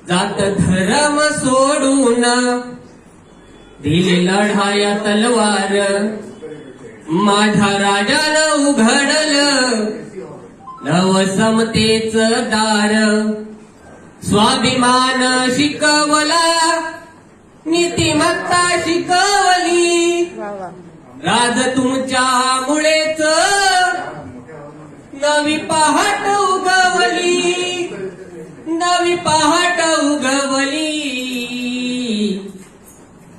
जात धर्म सोडून दिले लढाया तलवार, माझ्या राजानं उघडलं नव समतेच दार. स्वाभिमान शिकवला, नीतिमत्ता शिकवली, राज तुमच्या मुळेच नवी पहाट उगवली, नवी पहाट उगवली.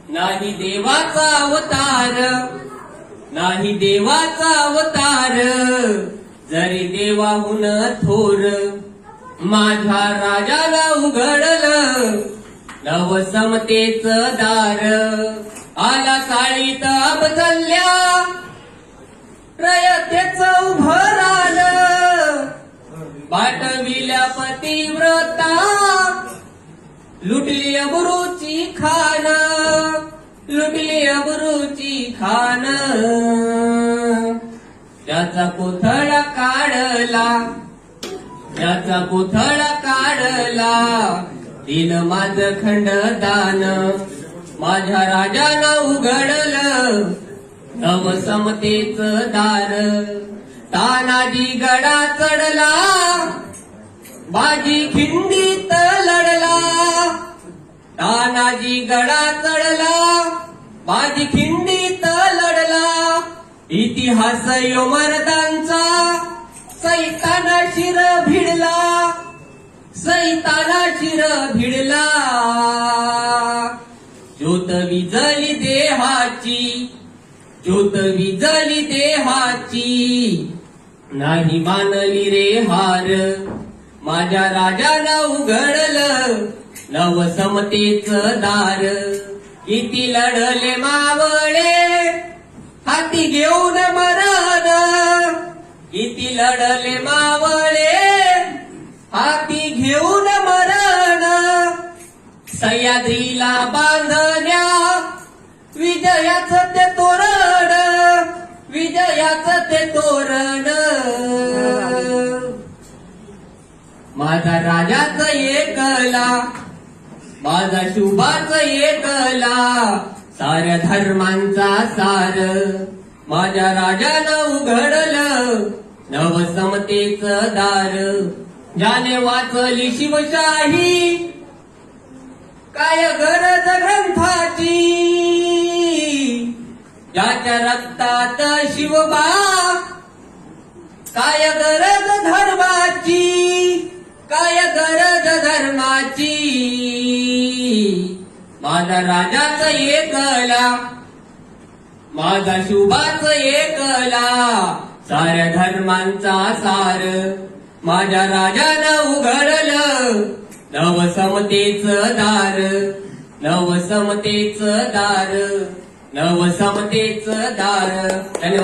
नाही देवाचा अवतार, नाही देवाचा अवतार, जरी देवाहून थोर, माझ्या राजाला उघडलं नव समतेच दार. आला साळीत अबदल्या, रयतेच उभं राहिलं, पाठविल्या पतिव्रता, लुटली अबरूची खान, लुटली अबरूची खान. त्याचा कोथळा काढला, त्याचा कोथळा काढला, दिलं माझं खंडदान. माझ्या राजानं उघडलं नव समतेच दार. तानाजी गडा चढला, बाजी खिंडीत लढला, तानाजी गडा चढला, बाजी खिंडीत लढला. इतिहास यो मर्दांचा, सैताना शिर भिडला, सैताना शिर भिडला. ज्योत विजली देहाची, ज्योत विजली देहाची, नाही मानली रे हार. माझ्या राजानं उघडलं नव समतेच दार. किती लढले मावळे हाती घेऊन मरण, किती लढले मावळे हाती घेऊन मरण. सह्याद्रीला बांधण्या विजयाचं ते तोरण, विजयाचं ते तोरण. माझा राजाच एकला, माझा शुभाच एकला, साऱ्या धर्मांचा सार. माझ्या राजानं उघडलं नव समतेच दार. ज्याने वाचली शिवशाही, काय गरज ग्रंथाची, ज्याच्या रक्तात शिवबा, काय गरज धर्माची, काय गरज धर्माची. माझा राजाच एकला, माझा शुभाच एकला, साऱ्या धर्मांचा सार. माझ्या राजानं उघडलं नव समतेच दार, नव समतेच दार, नव समतेच दार. धन्यवाद.